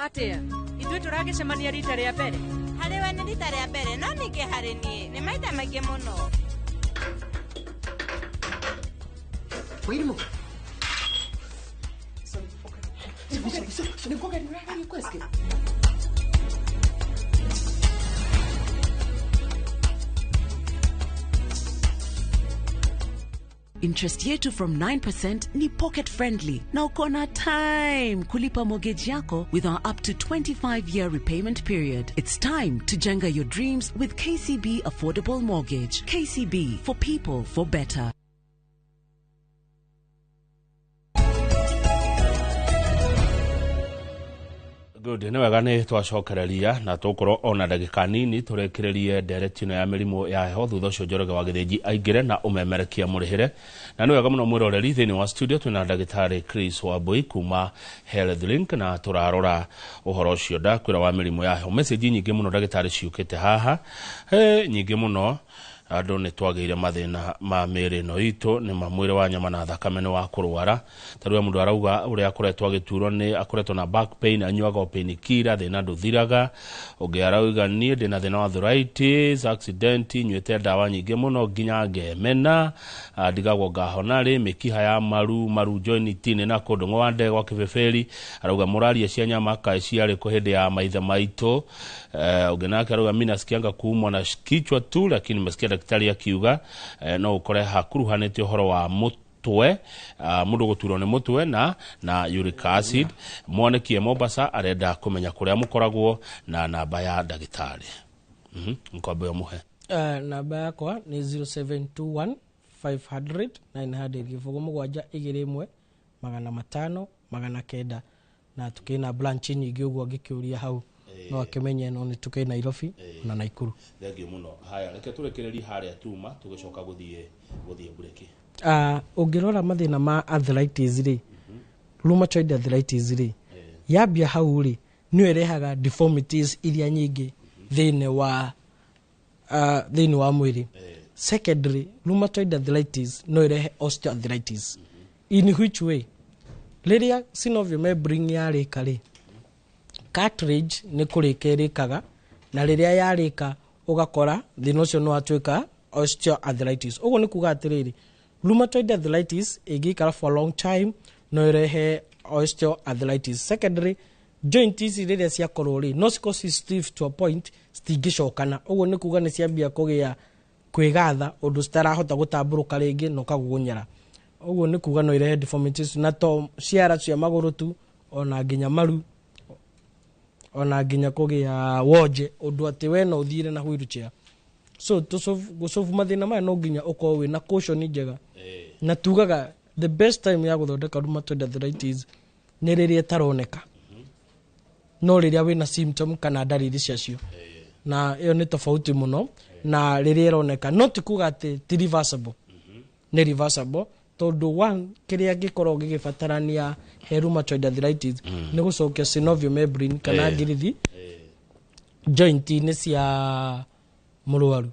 Atia, ithuĩ tũragĩcemania rita rĩa mbere. Harĩ we nĩ rita rĩa mbere, no ningĩ harĩ niĩ nĩ maita maingĩ mũno. Wait a moment. So go get ready quick. Interest yetu from 9% ni pocket friendly. Na uko na time kulipa mortgage yako with our up to 25-year repayment period. It's time to jenga your dreams with KCB Affordable Mortgage. KCB, for people, for better. Good, nĩ wega nĩ twacokereria na tũkorwo ona ndagĩka nini tũrekererie ndereti ĩno ya mĩrimũ ya heho thutha ũcio Njoroge wa Gĩthĩnji aingĩre na ũmemerekia mũrĩhĩre. Na nĩ wega mũno mwĩroreri thĩinĩ wa studio twĩna ndagĩtarĩ Chris Wambui kuma Health Link na tũrarora ũhoro ũcio ndakwĩra wa mĩrimũ ya heho. Message nyingĩ mũno ndagĩtarĩ ciũkĩte haha nyingĩ mũno. Andũ nĩ twagĩire mathĩna ma mĩĩrĩ ĩno itũ nĩ mamwĩrĩ wa nyama na thakame nĩ wa kũrwara. Tarĩu mũndũ arauga ũrĩa akoretwo agĩturwo nĩ akoretwo na back pain anyuaga painkiller thĩna ndũthiraga. Ũngĩ arauga niĩ ndĩna thĩna wa arthritis accident nywĩte ndawa nyingĩ mũno nginya ngemena ndigagwo ngahona rĩ mĩkiha ya maru joint-inĩ na kũndũ ng'wa ndegwa kĩbeberi. Arauga mũraria cia nyama kaĩ ciarĩ kũ hĩndĩ ya maithe maitũ. Ũngĩ nake arauga mimi nasikianga kuumwa na kichwa tu lakini mesikia daktari akiuga no ukore hakuruhanĩte ũhoro wa mũtwe mũndũ gũturwo nĩ mũtwe na uric acid. Mwanekie Mombasa arenda kũmenya kũrĩa mũkoragwo na namba ya ndagĩtarĩ. Nkwambe mũhe. Namba yakwa nĩ 0721 500 900 gifugo mugwanja igiri imwe 500 900 na tukĩna branch nyingĩ ũguo ngĩkĩũria hau no akĩmenye no nĩ tukĩ Nairobi na Naikuru. Thengio mũno. Haya reke tũrekererie harĩa tuma tũgĩcoka gũthiĩ bureki. Ũngĩrora mathĩna ma arthritis rĩ rheumatoid arthritis rĩ yambia hau rĩ nĩ ĩrehaga deformities iria nyingĩ thĩinĩ wa mwĩrĩ. Secondary rheumatoid arthritis no ĩrehe osteoarthritis. In which way? Rĩrĩa synovial membrane yarĩka rĩ cartilage nĩ kũrĩka ĩrĩkaga na rĩrĩa yarĩka ũgakora thĩna ũcio no atuĩka osteoarthritis. Ũguo nĩ kuga atĩrĩrĩ rheumatoid arthritis ĩngĩikara for a long time no ĩrehe osteoarthritis. Secondary joint ici riria cia korori no cause stiff to a point stingicokana uguo ni kuga ni ciambia kugia kwigatha undu citarahota gutamburuka ringi no kagugunyara uguo ni kuga no irehe deformities na to ciara cia maguru tu ona nginya maru ona nginya kugia woje undu ati we no uthire na wheelchair so to gusolve mathina maya no nginya ukorwo wina caution njega na tugaga the best time ya guthondeka rheumatoid arthritis ni riria taroneka no riria wina symptom kana dalili ciacio na iyo ni tofauti muno na riria ironeka not kuga ati ti reversible ni reversible tondu one kiria gikorwo gigibatarania rheumatoid arthritis ni gucokia synovial membrane kana ngirithi joint ni cia murwaru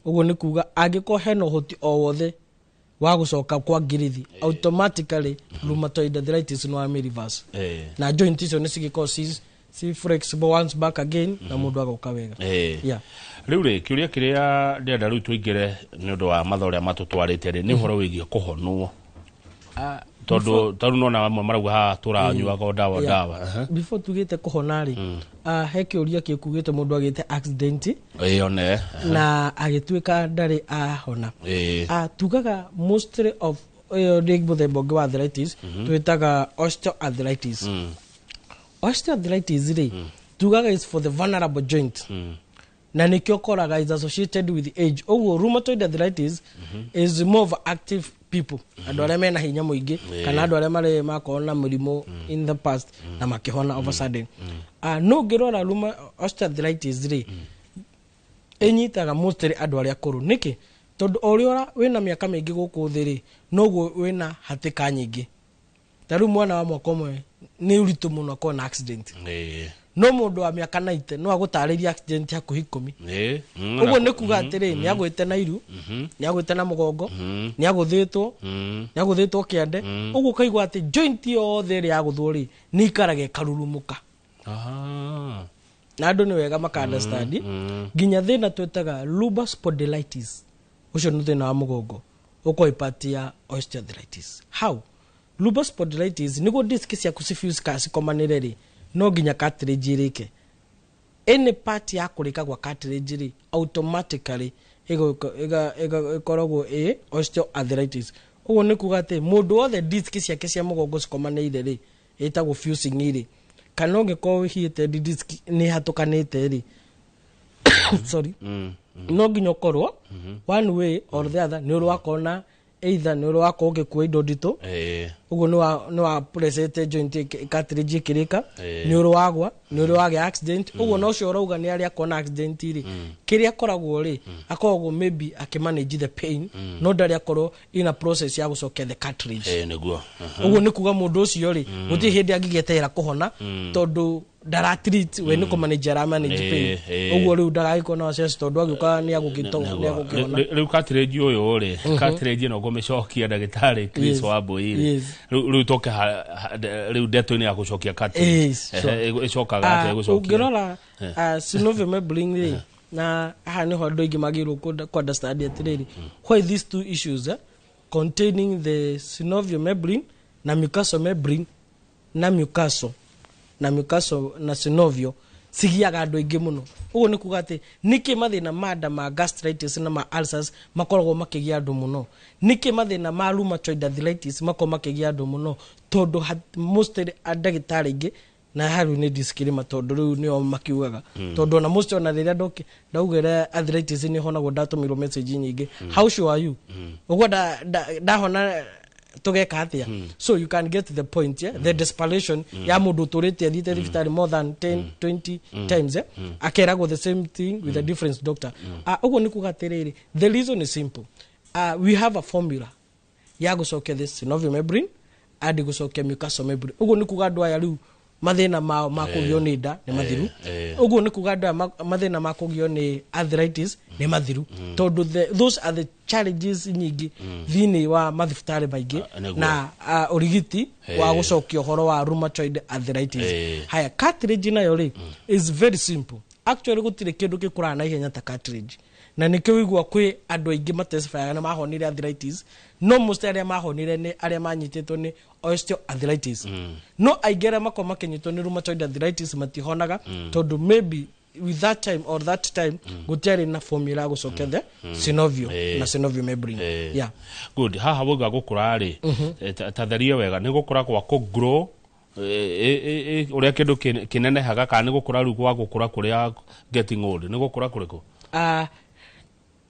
uguo ni kuga angiko heno hoti o wothe wa gucoka kwa ngirithi automatically rheumatoid arthritis no am reverse na joint icio ni cigiko si flexible once back again na mundu agoka wega yeah riu ri kiuria kiria ndenda riu tuingire ni undu wa mathoria matutwarite ri ni horo wigie kuhonwo tondu nona amwe marauga ha turanyuaga dawa before tugite kuhona ri he kiuria kikugite mundu agite accident one na agituika ndari ahona tugaga mostly of muthemba wa arthritis twitaga osteoarthritis osteoarthritis ri tugaga is for the vulnerable joint na nikyo koraga is associated with age rheumatoid arthritis is more of active people andu aria mena hinya muingi kana andu aria mari makona murimo in the past na makihona over sudden no ngirora osteoarthritis ri enyitaga mostly andu aria akuru niki tondu oriora wina miaka mingi guku thiri noguo wina hatika nyingi taru mwana wa mwaka umwe ni uritu muno kona accident no mundu wa miaka 90 no agutariria accident ya kuhikumi uguo ni kuga atiri ni agwite na iru ni agwite na mugongo ni aguthitwo kiande uguo kaigwa ati joint yothe ri aguthuri ni ikarage karurumuka na andu ni wega maka understand ginya thina twetaga lumbar spondylitis ucio ni thina wa mugongo uko ipatia osteoarthritis how lumbar spondylitis ni go disc cia kusifuse kasi komanire ri no ginya cartilage rike any part ya kurika gwa cartilage ri automatically ikoragwo osteoarthritis uguo ni kuga ati mundu othe disc ciake cia mugongo cikomanire ri itagwo fusing ri kana ungiko hiete disc ni hatukanite ri sorry no ginya korwo one way or the other ni urwakona either ni urwako ugikuwa indo ndito uguo ni wa presete joint cartilage kirika ni urwagwa ni urwage accident uguo no cio urauga ni aria kona accident ri kiria koragwo ri akoragwo maybe akimanage the pain no ndari akorwo in a process ya gucokia the cartilage niguo uguo ni kuga mundu ucio ri guti hindi angigetera kuhona tondu ndara treat we ni kumanage ara manage pain uguo riu ndaraiko no access tondu agiuka ni agukito ni agukihona riu cartilage uyu ri cartilage no gomecokia ndagitari Chris Wambui riu toke riu ndeto ni ya gucokia cartilage icokaga ate gucokia ungirora synovial membrane ri na aha ni ho andu ingi magirwo ku understand atiriri why these two issues containing the synovial membrane na mucosal membrane na mucosal na synovial sigiaga andu ingi muno uguo ni kuga ati niki mathina manda ma gastritis na ma ulcers makoragwo makigia andu muno niki mathina ma rheumatoid arthritis makoragwo makigia andu muno tondu most adagitari ingi na haru ni disclaimer tondu riu ni o makiugaga tondu na most ona riria ndaugera arthritis ni hona go ndatumiro message nyingi how sure are you uguo da hona tugeka atia so you can get the point the desperation ya mundu turite thite thibitari more than 10 20 times akeragwo the same thing with a different doctor uguo ni kugatiriri the reason is simple we have a formula ya gucokia this synovial membrane adi gucokia mucosal membrane uguo ni kuga andu aya riu mathina ma kugio ni nda ni mathiru uguo ni kuga andu mathina ma kugio ni arthritis ni mathiru tondu those are the challenges nyingi thini wa mathibitari maingi na urigiti wa gucokia horo wa rheumatoid arthritis haya cartilage nayo ri is very simple actually gutire kindu gikurana ihenya ta cartilage na nikio igwa kwi andu aingi matesify na mahonire arthritis no most area mahonire ni area manyititwo ni osteoarthritis no aigera makoma kenyitwo ni rheumatoid arthritis matihonaga tondu maybe with that time or that time gutiari na formula gucokia the synovial na synovial membrane yeah good haha buga gukura ri tatharia wega ni gukura kwa ku grow uria kindu kinene haga kana ni gukura ru kwa gukura kuria getting old ni gukura kuriku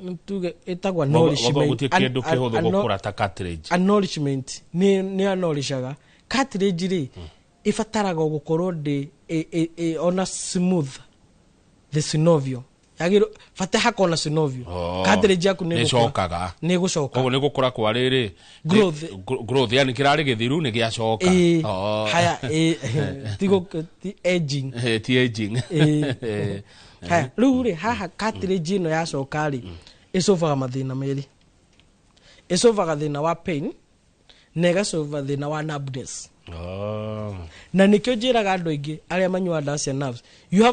ntuge etagwa nourishment kindu kihuthu gukura ta cartilage nourishment ni anorishaga cartilage ri ifataraga gukorwo de on smooth the synovial yagiro fata hakona synovial cartilage yaku ni gucokaga ni gucoka ogo ni gukura kwa riri growth yani kirari githiru ni giacoka haya tigo aging ti aging haya ruri haha cartilage no yacoka ri icovaga mathina meri icovaga thina wa pain nega sova thina wa numbness na nikyo njiraga andu aingi aria manyua ndacia nerves you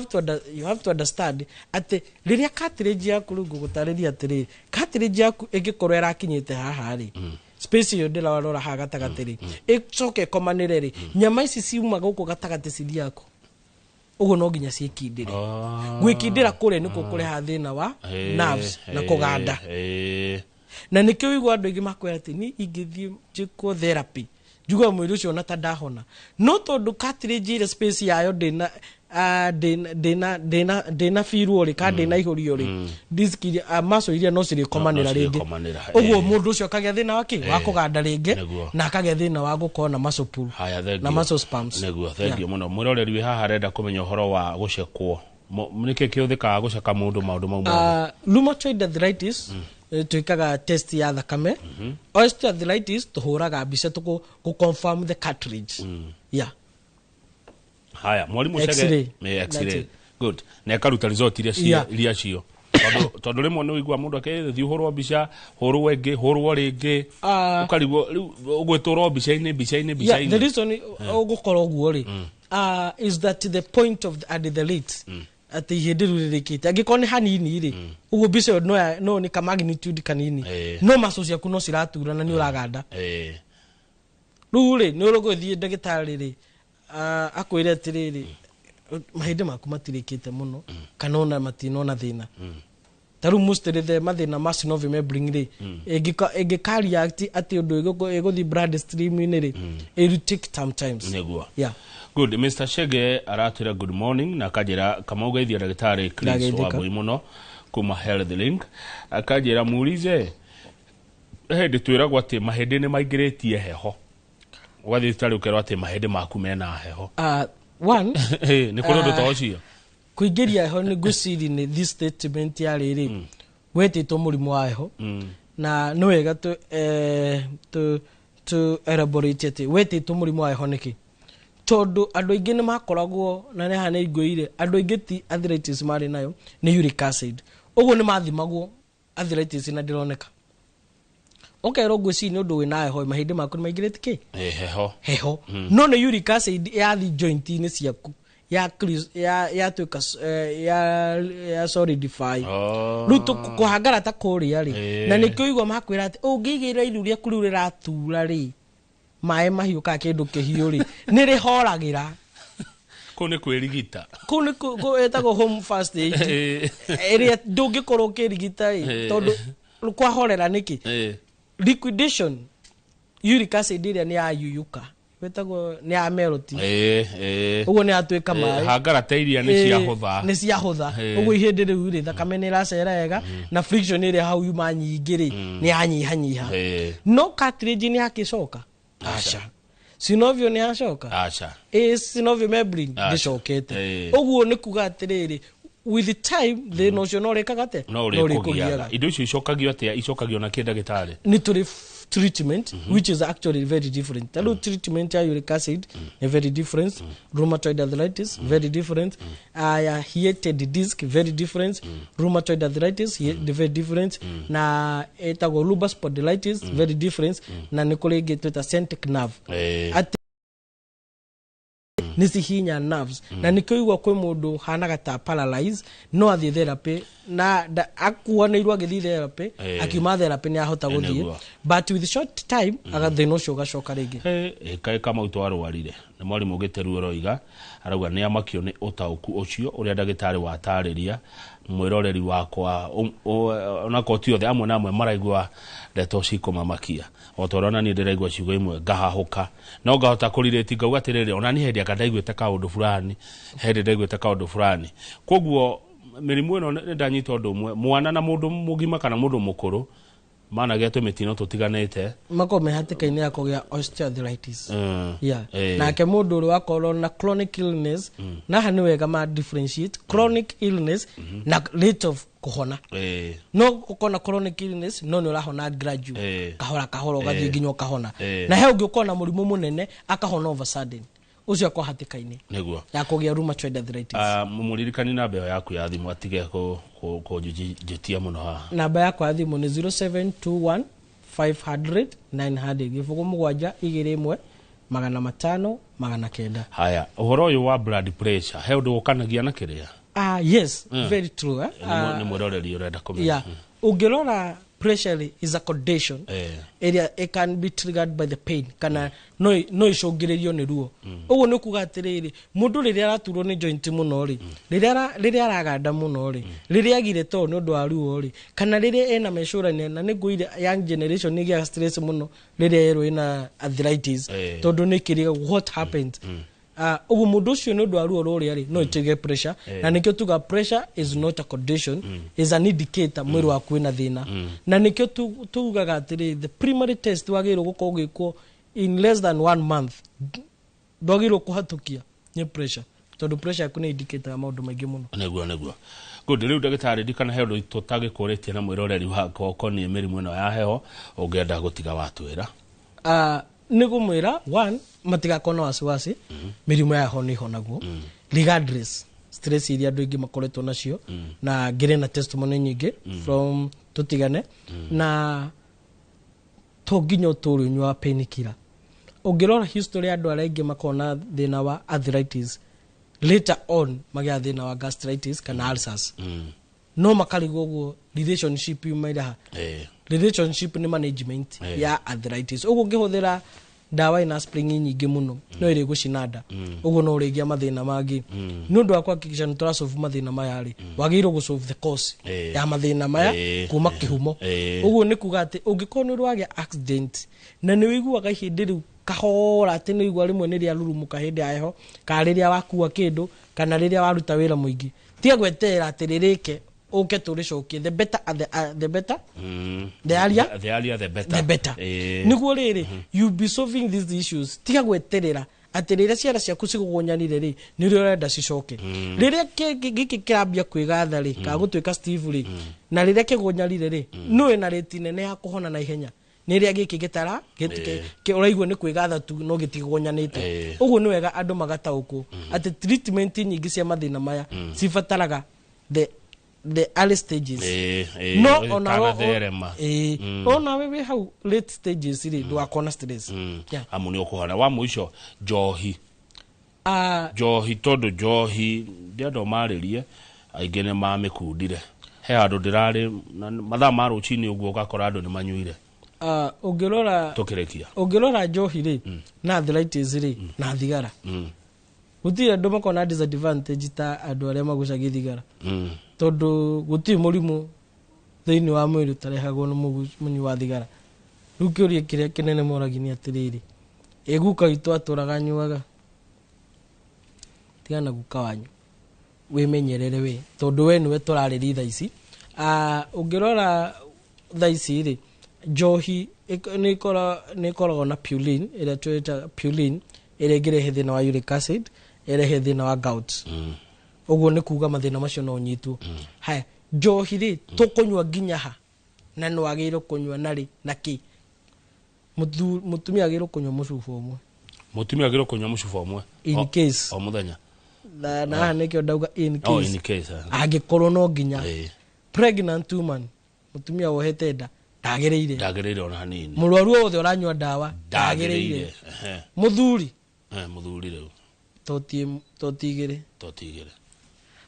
have to understand ati riria cartilage yaku rungu gutariria atiri cartilage yaku igikorwo irakinyite haha ri space yo ndira warora ha gatagati ri icoke komanire ri nyama ici ciuma guku gatagati ciri yaku ugo no nginya ciikindire gwikindira kure niko kure ha thina wa nerves na kuganda na nikyo igwa andu aingi makwira ati ni ingithie njiko therapy juga mwiri ucio na tandahona no tondu cartilage ile space yayo dena firu ri ka dena ihurio ri disk maso iria no ciri komanira ringi uguo mundu ucio kagia thina waki wa kuganda ringi na kagia thina wa gukona muscle pull na muscle spasms neguo thendio muno mwiroreri wi haha renda kumenya uhoro wa gucekwo nike kiuthika guceka mundu maundu mau rheumatoid arthritis tuikaga test ya thakame osteoarthritis tuhuraga mbica tuku confirm the cartilage yeah haya mwalimu Chege x-ray good na karuta result iria cio tondu rimwe ni wigwa mundu akethio hurwo mbica hurwo engi hurwo ringi ukarigwo ugwitwo mbica-ini the reason ugukorwo guo ri is that the point of the late ati hindiru ririkite angikoni hanini ri ugo mbica no ni ka magnitude kanini no masocia kuno ciratura na ni uraganda ruri ni uruguthie ndagitari ri akwire atiriri mahinde maku matirikite muno kana ona matinona thina taru musteri the mathina synovial membrane ri egikari ati undu eguthi blood stream ni ri it will take sometimes yeah good Mr. Chege aratira good morning na akajira kama ugeithia ndagitari Chris wa muno kuma Health Link akajira murize hende twiragwo ati mahinde ni maigiretie heho wathi tari ukero ati mahinde maku mena heho one ni kundu tocio kuigiria heho ni guciri ni this statement ya riri wetito murimu wa heho na no wega to elaborate ati wetito murimu wa heho niki tondu andu aingi ni makoragwo na ne hane igwire andu aingi ti arthritis mari nayo ni uric acid uguo ni mathimagwo arthritis na ndironeka okairo gweci ni undu wina heho mahinde maku ni maigirete ki heho no ni uric acid ya the joint ni ciaku ya tuka ya solidify ruto kuhangara ta kuria ri na nikyo igwa makwira ati ungigira iru ria kururira tura ri mae mahiu ka kindu kihiu ri ni ri horagira kone kwirigita kone ko etago home first aid area ndungikorwo kirigita ri tondu kwa horera niki liquidation uric acid iria ni ayuyuka wetago ni ameroti ugo ni atweka mai hangara ta iria ni cia hotha ugo ihinde riu ri thakame ni racera wega na friction iria hau yuma nyingi ri ni anyihanyiha no cartilage ni akicoka acha synovial ni acoka acha synovial membrane ndicokete uguo ni kuga atiriri with the time the notion no rekagate no rekugiaga indo icio icokagio atia icokagio na kindagitari ni turi treatment which is actually very different. The treatment ya uric acid is very different. Rheumatoid arthritis very different. Heated disc very different. Rheumatoid arthritis very different. Na etago lupus spondylitis very different. Na nikole getweta sciatic nerve. ni cihinya nerves na nikio igwa kwi mundu hanaga ta paralyze no athi therapy na akuanirwa githi therapy akiuma therapy ni ahota guthie but with short time agathina ucio gacoka ringi kai kama utwarwarire na mwalimu giteru roiga arauga ni amakio ni utauku ucio uria ndagitari watariria mwiroreri wakwa ona kotio the amwe namwe maraigwa ndeto cikomamakia otorona ni ndiraigwa ciugo imwe ngahahuka no ngahota kurireti ngauga tiriri ona ni hendi akadaigwete kaundu fulani hendi ndaigwete kaundu fulani koguo mirimu ino ndanyita undu umwe mwana na mundu mugima kana mundu mukuru mana geto mitino tutiganete makome hatikaini ya kugia osteoarthritis na ke mundu uri wakorwo na chronic illness na hani wega ma differentiate chronic illness na rate of kuhona no ukona chronic illness no ni urahona gradual kahora ugathie nginya kahona na he ungi ukona murimu munene akahona over sudden ucio kwa hatikaini niguo ya kugia rheumatoid arthritis mumuririkani na mbeo yaku ya thimu atige ko jitia muno ha namba yakwa ya thimu ni 0721 500 900 gifugo mugwanja igire imwe 500 900 haya uhoro uyu wa blood pressure he undu ukanagia na kiria yes very true ni muroreri urenda kumenya ungirora pressure is a condition area it can be triggered by the pain kana no icungiririo ni ruo uguo ni kuga atiriri mundu riria araturwo ni joint muno ri riria araganda muno ri riria agire to ni undu wa ruo ri kana riria ena mecurania na ni nguire young generation ni gia stress muno riria ero ina arthritis tondu ni kiriga what happened ugu mundu ucio ni undu wa ruo ruria ri no itige pressure na nikio tuga pressure is not a condition is an indicator mwiri waku ina thina na nikio tugaga atiri the primary test wagiro gukorwo gikwo in less than 1 month dogiro kuhatukia ni pressure tondu pressure yaku ni indicator ya maundu maingi muno neguo good riu ndagitari ndikana he undu tutagi kuretie na mwiroreri wakwa ukoni mirimu ino ya heho ungienda gutiga watwira nigumwira one matiga kona wasiwasi mirimu ya heho ni honaguo regardless stress iria andu ingi makoretwo nacio na ngire na testimony nyingi from tutigane na toginyo turi nywa painkiller ungirora history andu aria ingi makona thina wa arthritis later on magia thina wa gastritis kana ulcers no makarigo guo relationship yumaira relationship ni management ya arthritis ugu ngihuthira dawa ina spring nyingi muno no iri gucinada ugu no urigia mathina magi nundu akwa kikisha ntura solve mathina maya ri wagiro gu solve the cause ya mathina maya kuma kihumo ugu ni kuga ati ungikona rwagia accident na ni wiguaga hindi riu kahora ati ni igwa rimwe ni ria rurumuka hindi aheho ka riria wakua kindu kana riria waruta wira muingi tia gwetera ati ririke uke turishokie the better the better the earlier the better niguo riri you be solving these issues tia gweterera ati riria ciara ciaku cigugunyanire ri ni rio renda cicoke riria giki kirambia kwigatha ri ka gutwika Steve ri na riria kigunyarire ri no ina rate nene ya kuhona na ihenya ni ria giki gitara gitike uraigwa ni kwigatha tu no gitigunyanite uguo ni wega andu magatauku ati treatment nyingi cia mathina maya cifataraga the early stages no ona wewe how late stages ri do akona stress amuni okuhana wa muico johi todo johi ndio maririe aigene ma mikundire he andu ndirari mathaa ma ruchini uguo gakora andu ni manyuire ungirora johi ri na arthritis ri na thigara gutire andu makona disadvantage ta andu aria magucagia thigara tondu guti murimu thiini wa mwiri utarehagwo na munyi wa thigara rukiuria kiria kinene moragi ni atiriri eguka itu aturaga nyuaga tigana guka wanyu wimenyerere we tondu we niwe turariri tha ici ungirora tha ici ri johi ni koragwo na purine ira tweta purine ira ngirehe thina wa uric acid ira thina wa gout uguo ni kuga mathina macio no nyitwo haya johi ri tukunywa ginya ha na no agiro kunywa nari naki mutumia agiro kunywa mucuba umwe in case o muthenya na nekio ndauga in case agikorwo no ginya pregnant woman mutumia wohete nda ndagiriire ona hanini murwaru othe uranywa dawa ndagiriire muthuri reu totigire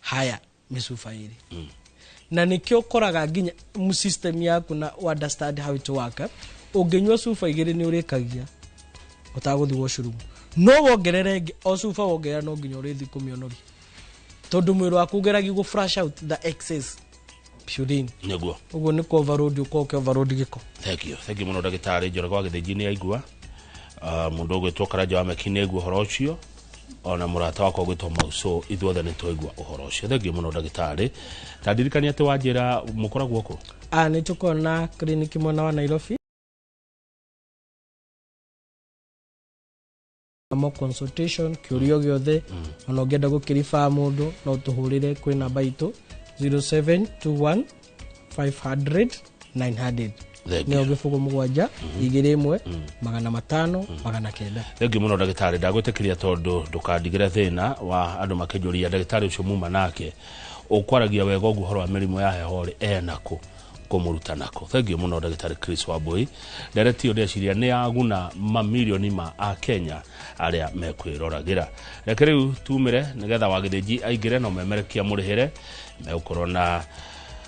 haya misufa iri na nikyo koraga nginya mu system yaku na understand how it work ungenywa sufa igiri ni urikagia utaguthi washroom no wongerere o sufa wongerera no nginya urithi kumionori tondu mwiro waku geragi go flash out the excess purin neguo ugo ni ko overload uko overload giko. Thank you muno ndagitari njora kwa githijini aigua mundu gwitwo Karanja wa Mekinegu horo ucio ona murata wako gwitwo Mauso ithuothe ni twaigua uhoro ucio. Thank you muno ndagitari tadirikani ati wanjira mukoragwo ko ni tuko na clinic mwana wa Nairobi amo consultation curio giothe ona ungenda gukirifa mundu no tuhurire kwi namba itu 0721 500 900 ni ogifugo mugwanja igire imwe magana matano magana kenda. Thengi muno ndagitari ndagwitikiria tondu ndukandigire thina wa andu makijuria ndagitari ucio muma nake ukwaragia wega uguhoro wa mirimo ya hehori enako kumuruta nako. Thengi muno ndagitari Chris Wambui ndereti uria ciria ni aguna mamilioni ma a Kenya aria mekwiroragira. Reke riu tumire nigetha wagithiji aigire no memerekia murihire meukorona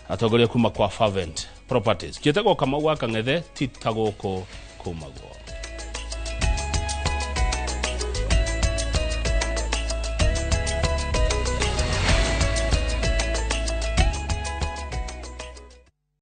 atongoria kuma kwa Fervent Properties. Kietego kama waka ngethe titagoko kumagwo.